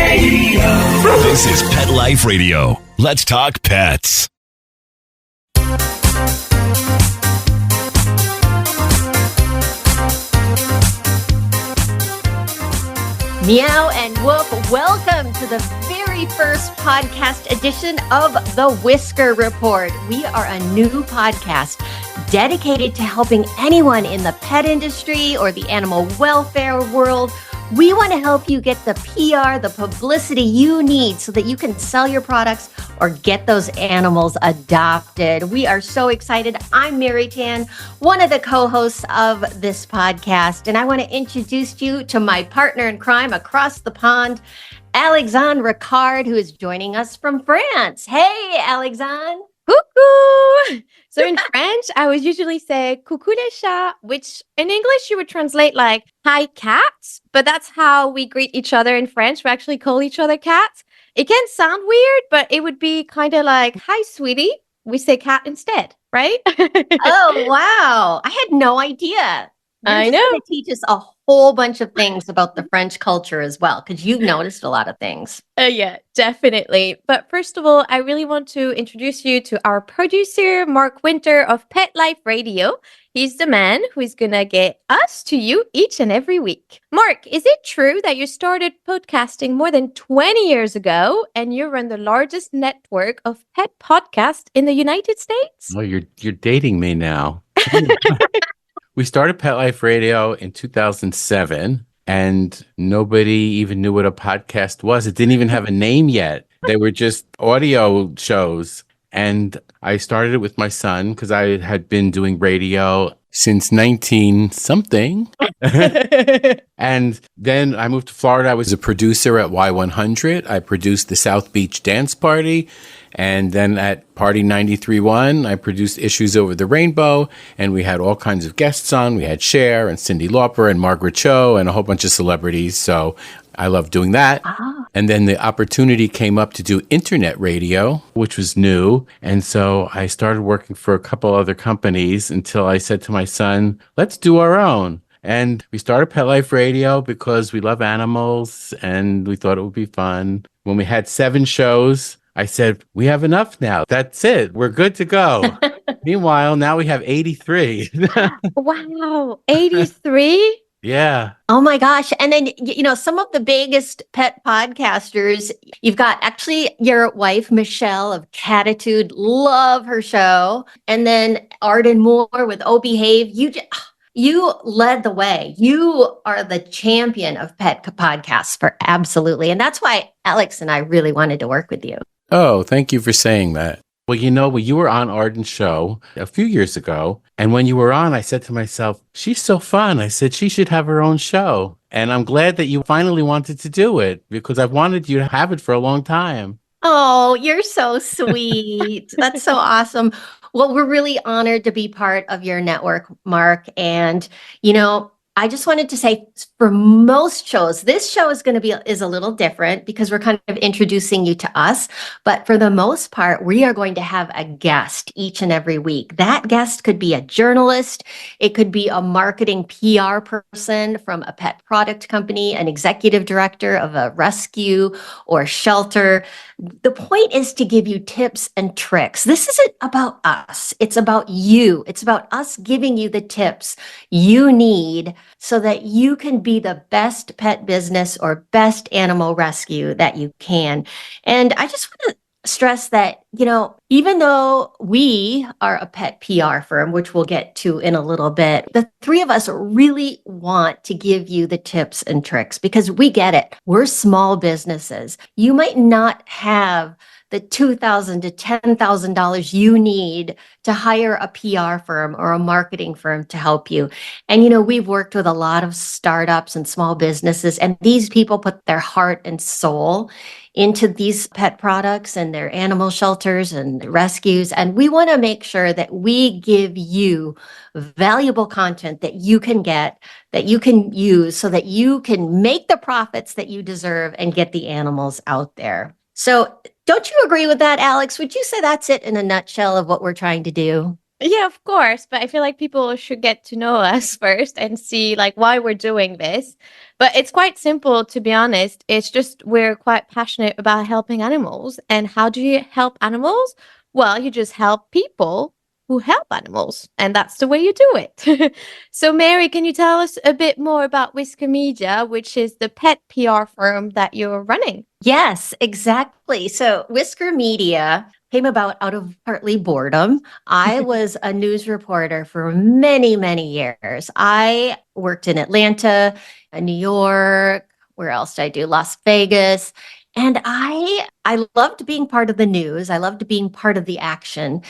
Radio. This is Pet Life Radio. Let's talk pets. Meow and Woof, welcome to the very first podcast edition of the Whisker Report. We are a new podcast dedicated to helping anyone in the pet industry or the animal welfare world. We want to help you get the PR, the publicity you need so that you can sell your products or get those animals adopted. We are so excited. I'm Mary Tan, one of the co-hosts of this podcast, and I want to introduce you to my partner in crime across the pond, Alexandre Ricard, who is joining us from France. Hey, Alexandre. Coucou! So in French, I would usually say coucou les chats, which in English you would translate like hi cats, but that's how we greet each other in French. We actually call each other cats. It can sound weird, but it would be kind of like hi sweetie. We say cat instead, right? Oh, wow. I had no idea. I know. You're going to teach us a whole bunch of things about the French culture as well, because you've noticed a lot of things. Yeah, definitely. But first of all, I really want to introduce you to our producer, Mark Winter of Pet Life Radio. He's the man who is going to get us to you each and every week. Mark, is it true that you started podcasting more than 20 years ago and you run the largest network of pet podcasts in the United States? Well, you're dating me now. We started Pet Life Radio in 2007, and nobody even knew what a podcast was. It didn't even have a name yet. They were just audio shows. And I started it with my son because I had been doing radio since 19-something. And then I moved to Florida. I was a producer at Y100. I produced the South Beach Dance Party. And then at Party 93.1, I produced Issues Over the Rainbow. And we had all kinds of guests on. We had Cher and Cyndi Lauper and Margaret Cho and a whole bunch of celebrities. So I loved doing that. And then the opportunity came up to do internet radio, which was new. And so I started working for a couple other companies until I said to my son, let's do our own. And we started Pet Life Radio because we love animals and we thought it would be fun. When we had 7 shows, I said, we have enough now. That's it. We're good to go. Meanwhile, now we have 83. Wow, 83? Yeah. Oh my gosh. And then, some of the biggest pet podcasters, you've got actually your wife, Michelle of Catitude, love her show. And then Arden Moore with Oh Behave. You led the way. You are the champion of pet podcasts for absolutely. And that's why Alex and I really wanted to work with you. Oh, thank you for saying that. Well, you were on Arden's show a few years ago. And when you were on, I said to myself, she's so fun. I said, she should have her own show. And I'm glad that you finally wanted to do it because I've wanted you to have it for a long time. Oh, you're so sweet. That's so awesome. Well, we're really honored to be part of your network, Mark. And, I just wanted to say for most shows, this show is a little different because we're kind of introducing you to us. But for the most part, we are going to have a guest each and every week. That guest could be a journalist. It could be a marketing PR person from a pet product company, an executive director of a rescue or shelter. The point is to give you tips and tricks. This isn't about us. It's about you. It's about us giving you the tips you need so that you can be the best pet business or best animal rescue that you can. And I just want to stress that, even though we are a pet PR firm, which we'll get to in a little bit, the 3 of us really want to give you the tips and tricks because we get it. We're small businesses. You might not have the $2,000 to $10,000 you need to hire a PR firm or a marketing firm to help you. And, we've worked with a lot of startups and small businesses, and these people put their heart and soul into these pet products and their animal shelters and rescues. And we want to make sure that we give you valuable content that you can get, that you can use so that you can make the profits that you deserve and get the animals out there. So don't you agree with that, Alex? Would you say that's it in a nutshell of what we're trying to do? Yeah, of course. But I feel like people should get to know us first and see like why we're doing this. But it's quite simple, to be honest. It's just we're quite passionate about helping animals. And how do you help animals? Well, you just help people who help animals. And that's the way you do it. So, Mary, can you tell us a bit more about Whisker Media, which is the pet PR firm that you're running? Yes, exactly. So Whisker Media came about out of partly boredom. I was a news reporter for many, many years. I worked in Atlanta, New York, where else did I do? Las Vegas. And I loved being part of the news. I loved being part of the action.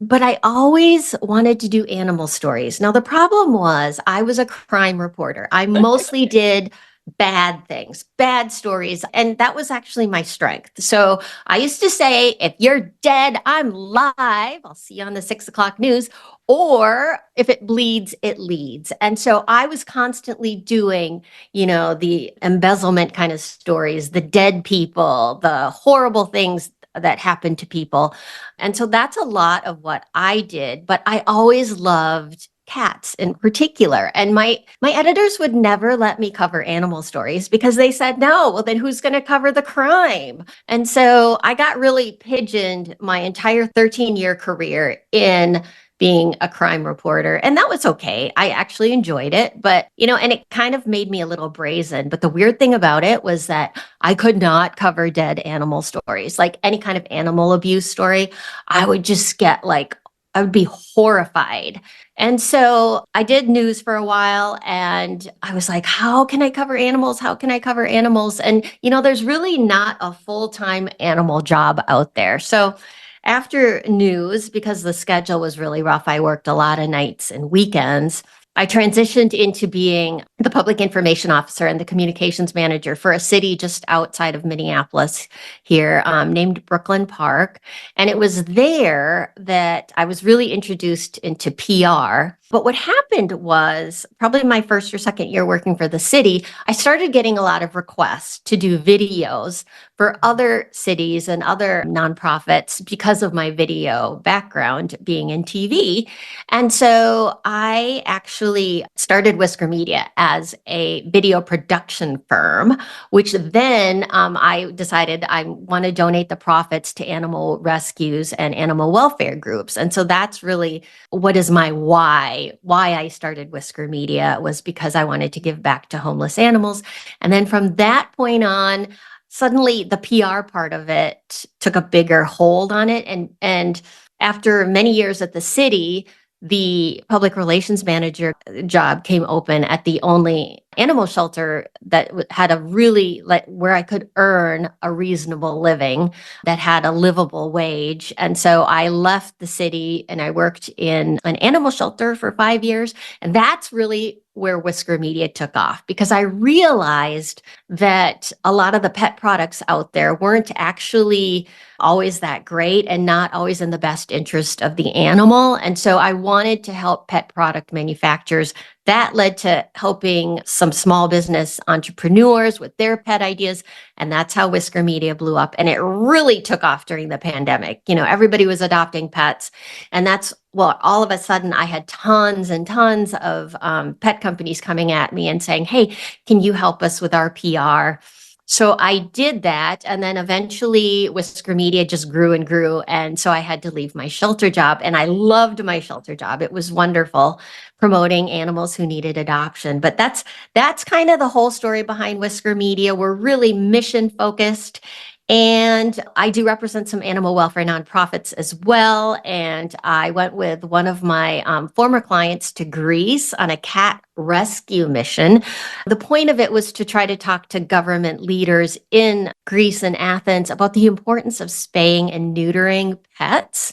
But I always wanted to do animal stories. Now, the problem was I was a crime reporter. I mostly did bad things, bad stories. And that was actually my strength. So I used to say, if you're dead, I'm live. I'll see you on the 6 o'clock news. Or if it bleeds, it leads. And so I was constantly doing, the embezzlement kind of stories, the dead people, the horrible things that happened to people. And so that's a lot of what I did, but I always loved cats in particular. And my editors would never let me cover animal stories because they said, no, well, then who's going to cover the crime? And so I got really pigeoned my entire 13-year career in being a crime reporter. And that was okay. I actually enjoyed it, but, and it kind of made me a little brazen. But the weird thing about it was that I could not cover dead animal stories, like any kind of animal abuse story. I would just get like, I would be horrified. And so I did news for a while and I was like, how can I cover animals? How can I cover animals? And, there's really not a full-time animal job out there. So after news, because the schedule was really rough, I worked a lot of nights and weekends. I transitioned into being the public information officer and the communications manager for a city just outside of Minneapolis here, named Brooklyn Park. And it was there that I was really introduced into PR. But what happened was probably my first or second year working for the city, I started getting a lot of requests to do videos for other cities and other nonprofits because of my video background being in TV. And so I actually started Whisker Media as a video production firm, which then I decided I want to donate the profits to animal rescues and animal welfare groups. And so that's really what is my why I started Whisker Media, was because I wanted to give back to homeless animals. And then from that point on, suddenly the PR part of it took a bigger hold on it. And after many years at the city, the public relations manager job came open at the only animal shelter that had a really where I could earn a reasonable living, that had a livable wage. And so I left the city and I worked in an animal shelter for 5 years. And that's really where Whisker Media took off, because I realized that a lot of the pet products out there weren't actually always that great and not always in the best interest of the animal. And so I wanted to help pet product manufacturers. That led to helping some small business entrepreneurs with their pet ideas. And that's how Whisker Media blew up. And it really took off during the pandemic. Everybody was adopting pets. And all of a sudden I had tons and tons of pet companies coming at me and saying, hey, can you help us with our PR? So I did that. And then eventually Whisker Media just grew and grew. And so I had to leave my shelter job. And I loved my shelter job. It was wonderful, promoting animals who needed adoption. But that's kind of the whole story behind Whisker Media. We're really mission focused. And I do represent some animal welfare nonprofits as well. And I went with one of my former clients to Greece on a cat rescue mission. The point of it was to try to talk to government leaders in Greece and Athens about the importance of spaying and neutering pets.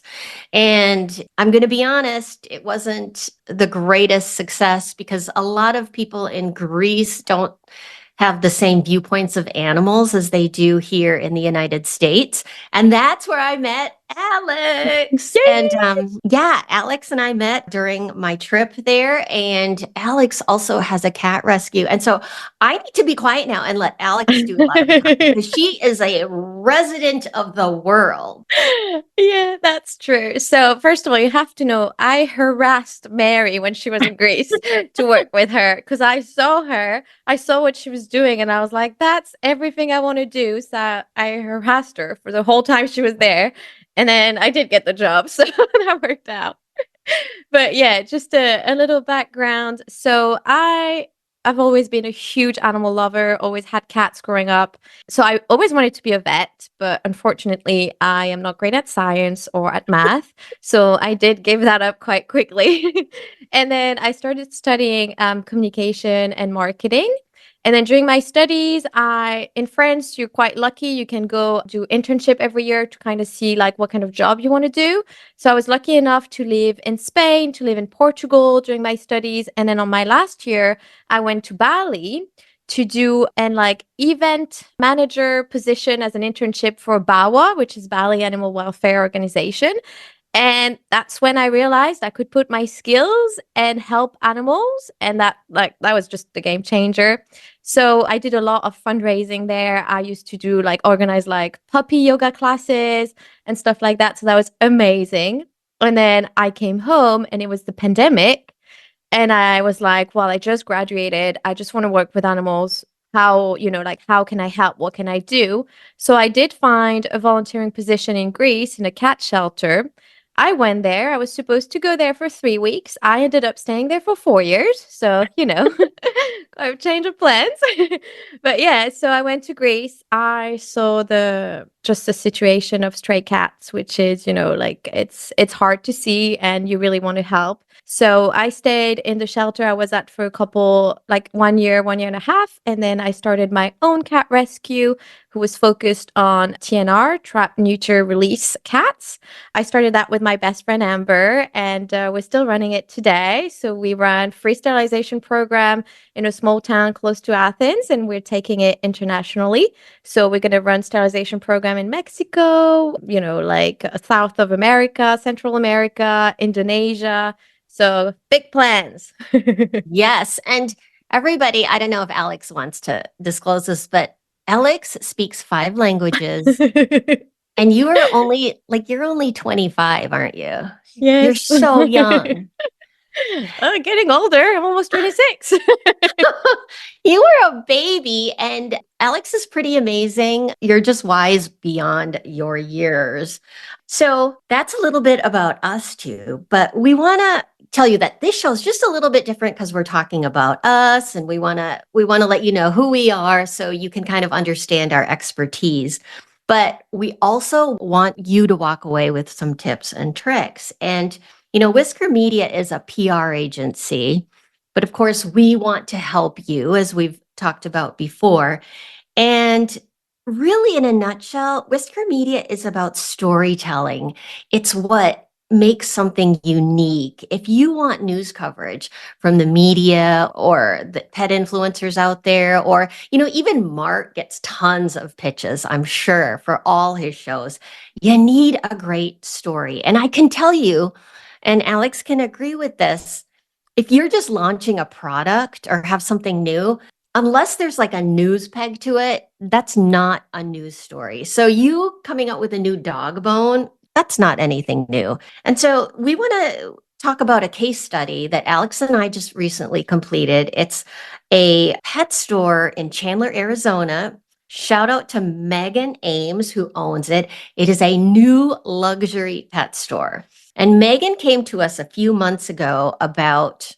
And I'm going to be honest, it wasn't the greatest success because a lot of people in Greece don't have the same viewpoints of animals as they do here in the United States. And that's where I met Alex. Yay! And yeah, Alex and I met during my trip there, and Alex also has a cat rescue. And so I need to be quiet now and let Alex do a lot of the talking because she is a resident of the world. Yeah, that's true. So, first of all, you have to know I harassed Mary when she was in Greece to work with her because I saw her, I saw what she was doing, and I was like, that's everything I want to do. So, I harassed her for the whole time she was there. And then I did get the job. So, that worked out. But yeah, just a little background. So, I've always been a huge animal lover, always had cats growing up. So I always wanted to be a vet, but unfortunately, I am not great at science or at math. So I did give that up quite quickly. And then I started studying communication and marketing. And then during my studies, in France, you're quite lucky. You can go do internship every year to kind of see like what kind of job you want to do. So I was lucky enough to live in Spain, to live in Portugal during my studies. And then on my last year, I went to Bali to do an like event manager position as an internship for BAWA, which is Bali Animal Welfare Organization. And that's when I realized I could put my skills and help animals. And that was just the game changer. So I did a lot of fundraising there. I used to do like organize like puppy yoga classes and stuff like that. So that was amazing. And then I came home and it was the pandemic. And I was like, well, I just graduated. I just want to work with animals. How, like, how can I help? What can I do? So I did find a volunteering position in Greece in a cat shelter. I went there. I was supposed to go there for 3 weeks. I ended up staying there for 4 years. So, a change of plans. But yeah, so I went to Greece. I saw just the situation of stray cats, which is, like it's hard to see and you really want to help. So I stayed in the shelter I was at for a couple, like 1 year, 1 year and a half. And then I started my own cat rescue, who was focused on TNR, trap, neuter, release cats. I started that with my best friend Amber, and we're still running it today. So we run free sterilization program in a small town close to Athens, and we're taking it internationally. So we're going to run sterilization program in Mexico, like South of America, Central America, Indonesia. So big plans. Yes. And everybody, I don't know if Alex wants to disclose this, but Alex speaks 5 languages. And you're only 25, aren't you? Yes. You're so young. Getting older. I'm almost 26. You were a baby, and Alex is pretty amazing. You're just wise beyond your years. So that's a little bit about us too, but we want to tell you that this show is just a little bit different because we're talking about us, and we want to let you know who we are so you can kind of understand our expertise. But we also want you to walk away with some tips and tricks. And Whisker Media is a PR agency, but of course, we want to help you, as we've talked about before. And really, in a nutshell, Whisker Media is about storytelling. It's what makes something unique. If you want news coverage from the media or the pet influencers out there, or, even Mark gets tons of pitches, I'm sure, for all his shows, you need a great story. And I can tell you, and Alex can agree with this, if you're just launching a product or have something new, unless there's like a news peg to it, that's not a news story. So you coming out with a new dog bone, that's not anything new. And so we want to talk about a case study that Alex and I just recently completed. It's a pet store in Chandler, Arizona. Shout out to Megan Ames, who owns it. It is a new luxury pet store. And Megan came to us a few months ago about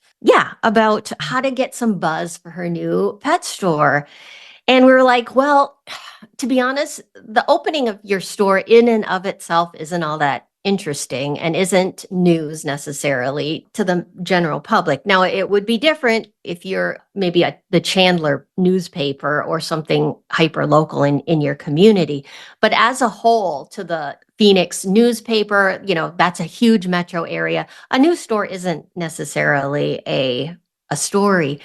how to get some buzz for her new pet store. And we were like, well, to be honest, the opening of your store in and of itself isn't all that interesting and isn't news necessarily to the general public. Now, it would be different if you're maybe the Chandler newspaper or something hyper local in your community. But as a whole, to the Phoenix newspaper, that's a huge metro area. A news store isn't necessarily a story.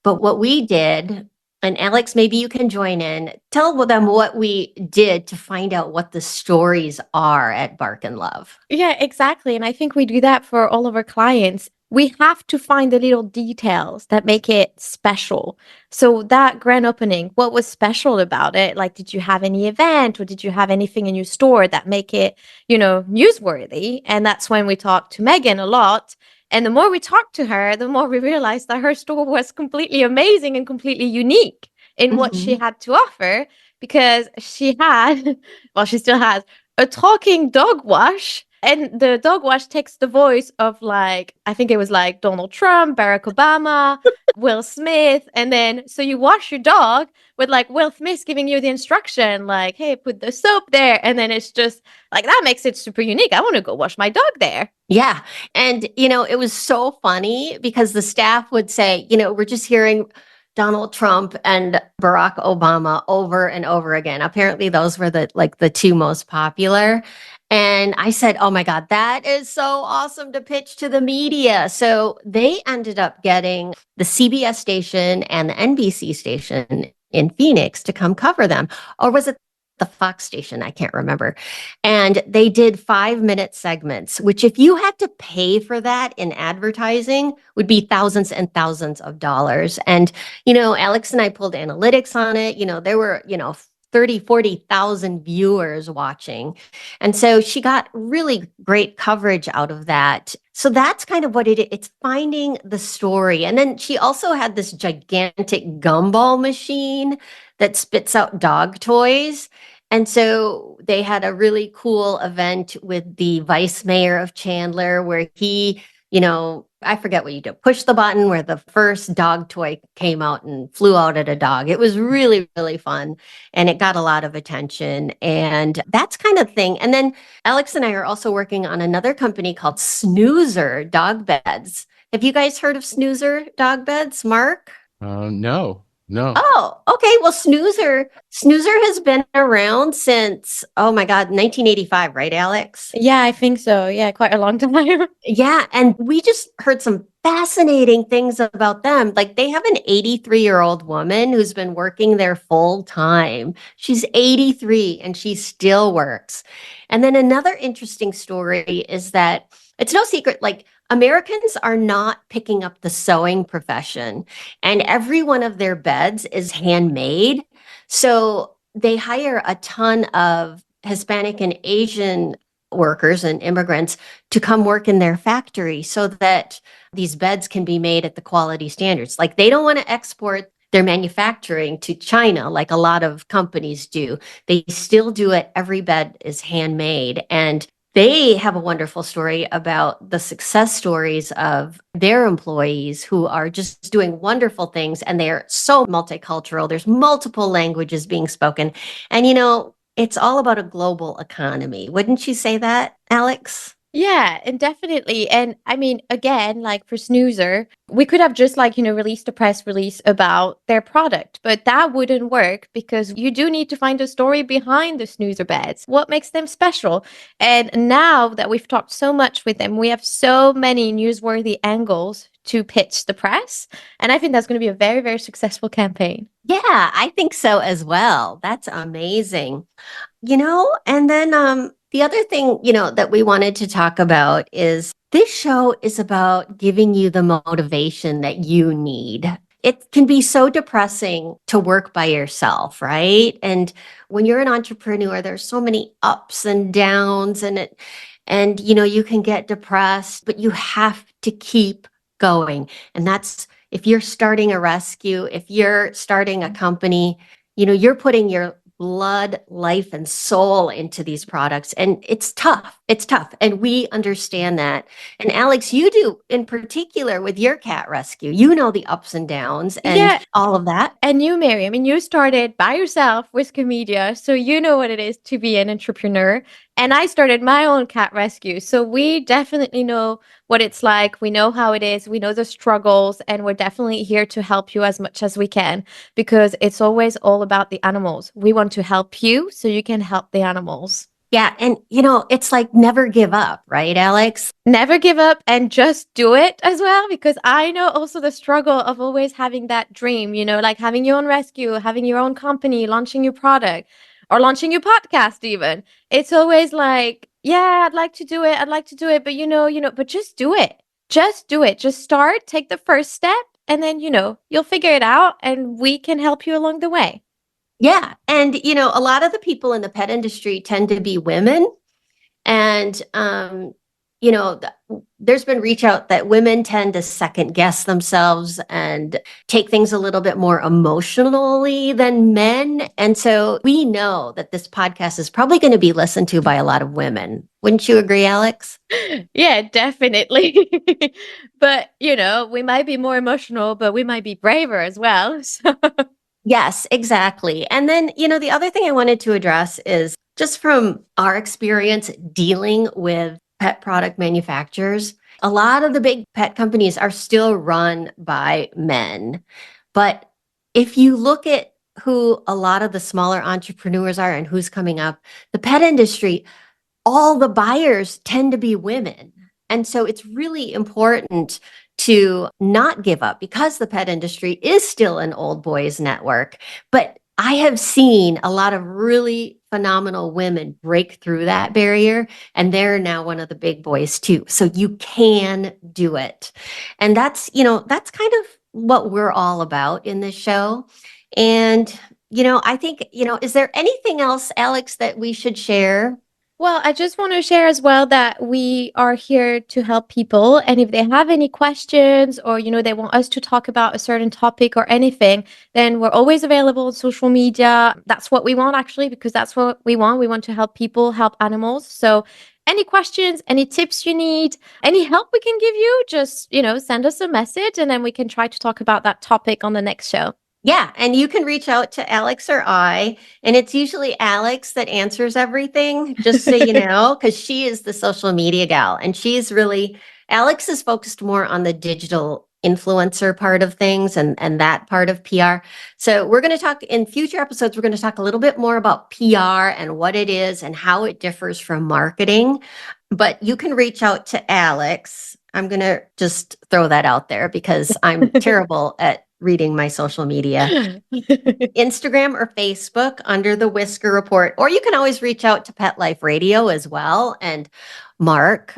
But what we did And Alex, maybe you can join in. Tell them what we did to find out what the stories are at Bark and Love. Yeah, exactly. And I think we do that for all of our clients. We have to find the little details that make it special. So that grand opening, what was special about it? Like, did you have any event or did you have anything in your store that make it, newsworthy? And that's when we talked to Megan a lot. And the more we talked to her, the more we realized that her store was completely amazing and completely unique in what she Mhm. had to offer because she had, well, she still has a talking dog wash. And the dog wash takes the voice of like, I think it was like Donald Trump, Barack Obama, Will Smith. And then, so you wash your dog with like Will Smith giving you the instruction, like, hey, put the soap there. And then it's just like, that makes it super unique. I want to go wash my dog there. Yeah. And, it was so funny because the staff would say, we're just hearing Donald Trump and Barack Obama over and over again. Apparently, those were the two most popular. And I said, oh my God, that is so awesome to pitch to the media. So they ended up getting the CBS station and the NBC station in Phoenix to come cover them. Or was it the Fox station? I can't remember. And they did 5-minute segments, which if you had to pay for that in advertising would be thousands and thousands of dollars. And, Alex and I pulled analytics on it. There were, 30, 40,000 viewers watching. And so she got really great coverage out of that. So that's kind of what it's finding the story. And then she also had this gigantic gumball machine that spits out dog toys. And so they had a really cool event with the vice mayor of Chandler where he, I forget what you do, push the button where the first dog toy came out and flew out at a dog. It was really, really fun and it got a lot of attention and that's kind of thing. And then Alex and I are also working on another company called Snoozer Dog Beds. Have you guys heard of Snoozer Dog Beds, Mark? No, no. Oh, okay. Well, Snoozer has been around since, oh my God, 1985, right, Alex? Yeah, I think so. Yeah, quite a long time. Yeah. And we just heard some fascinating things about them. Like they have an 83-year-old woman who's been working there full time. She's 83 and she still works. And then another interesting story is that it's no secret, like Americans are not picking up the sewing profession, and every one of their beds is handmade. So they hire a ton of Hispanic and Asian workers and immigrants to come work in their factory so that these beds can be made at the quality standards. Like they don't want to export their manufacturing to China like a lot of companies do. They still do it. Every bed is handmade. And they have a wonderful story about the success stories of their employees who are just doing wonderful things. And they're so multicultural. There's multiple languages being spoken. And, it's all about a global economy. Wouldn't you say that, Alex? Yeah, and definitely. And I mean, again, like for Snoozer, we could have just like, released a press release about their product, but that wouldn't work because you do need to find a story behind the Snoozer beds. What makes them special? And now that we've talked so much with them, we have so many newsworthy angles to pitch the press. And I think that's going to be a very, very successful campaign. Yeah, I think so as well. That's amazing. And then the other thing, that we wanted to talk about is this show is about giving you the motivation that you need. It can be so depressing to work by yourself, right? And when you're an entrepreneur, there's so many ups and downs and you can get depressed, but you have to keep going. And that's if you're starting a rescue, if you're starting a company, you're putting your blood, life, and soul into these products. And it's tough. It's tough. And we understand that. And Alex, you do in particular with your cat rescue, the ups and downs and all of that. And you, Mary, I mean, you started by yourself, Whisker Media, so you know what it is to be an entrepreneur. And I started my own cat rescue. So we definitely know what it's like. We know how it is. We know the struggles. And we're definitely here to help you as much as we can because it's always all about the animals. We want to help you so you can help the animals. Yeah. And, it's like never give up, right, Alex? Never give up and just do it as well, because I know also the struggle of always having that dream, like having your own rescue, having your own company, launching your product or launching your podcast even. It's always like, yeah, I'd like to do it. I'd like to do it. But but just do it. Just do it. Just start, take the first step, and then, you'll figure it out and we can help you along the way. Yeah. And, a lot of the people in the pet industry tend to be women. And, there's been reach out that women tend to second guess themselves and take things a little bit more emotionally than men. And so we know that this podcast is probably going to be listened to by a lot of women. Wouldn't you agree, Alex? Yeah, definitely. But, we might be more emotional, but we might be braver as well. So. Yes, exactly. And then, the other thing I wanted to address is just from our experience dealing with pet product manufacturers, a lot of the big pet companies are still run by men. But if you look at who a lot of the smaller entrepreneurs are and who's coming up, the pet industry, all the buyers tend to be women. And so it's really important to not give up because the pet industry is still an old boys network. But I have seen a lot of really phenomenal women break through that barrier, and they're now one of the big boys too. So you can do it. And that's kind of what we're all about in this show. And, I think, is there anything else, Alex, that we should share? Well, I just want to share as well that we are here to help people. And if they have any questions or, they want us to talk about a certain topic or anything, then we're always available on social media. That's what we want, actually, because that's what we want. We want to help people, help animals. So any questions, any tips you need, any help we can give you, just, send us a message and then we can try to talk about that topic on the next show. Yeah, and you can reach out to Alex or I, and it's usually Alex that answers everything, just so you know, because she is the social media gal, and Alex is focused more on the digital influencer part of things and that part of PR. So we're going to talk in future episodes, we're going to talk a little bit more about PR and what it is and how it differs from marketing. But you can reach out to Alex. I'm going to just throw that out there because I'm terrible at reading my social media. Instagram or Facebook under the Whisker Report, or you can always reach out to Pet Life Radio as well. And Mark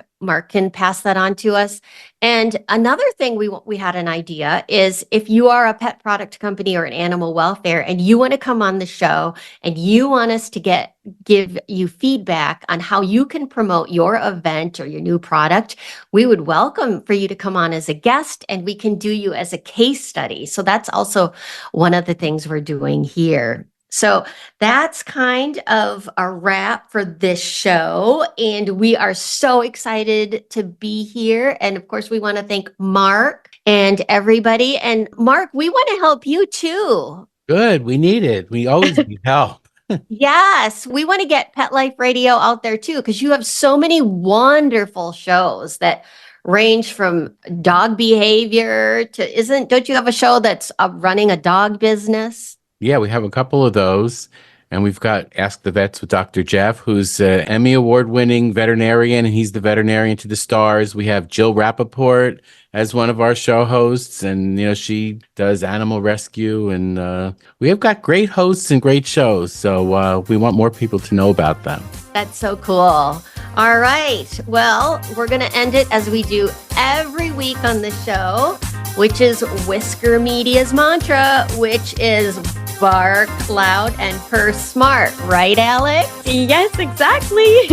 can pass that on to us. And another thing we had an idea is if you are a pet product company or an animal welfare and you want to come on the show and you want us to give you feedback on how you can promote your event or your new product, we would welcome for you to come on as a guest and we can do you as a case study. So that's also one of the things we're doing here. So that's kind of a wrap for this show. And we are so excited to be here. And of course, we want to thank Mark and everybody. And Mark, we want to help you too. Good. We need it. We always need help. Yes, we want to get Pet Life Radio out there too, because you have so many wonderful shows that range from dog behavior to don't you have a show that's running a dog business? Yeah, we have a couple of those. And we've got Ask the Vets with Dr. Jeff, who's an Emmy Award-winning veterinarian, and he's the veterinarian to the stars. We have Jill Rappaport as one of our show hosts, and, she does animal rescue. And we have got great hosts and great shows, so we want more people to know about them. That's so cool. All right. Well, we're going to end it as we do every week on the show, which is Whisker Media's mantra, which is bark loud and purr smart. Right, Alex? Yes, exactly.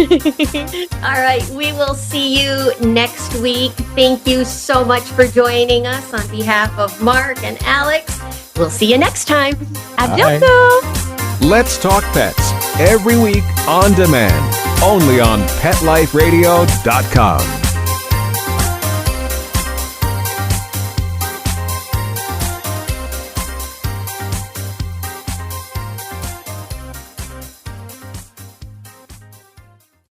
All right. We will see you next week. Thank you so much for joining us on behalf of Mark and Alex. We'll see you next time. Adios. Let's Talk Pets every week on demand, only on PetLifeRadio.com.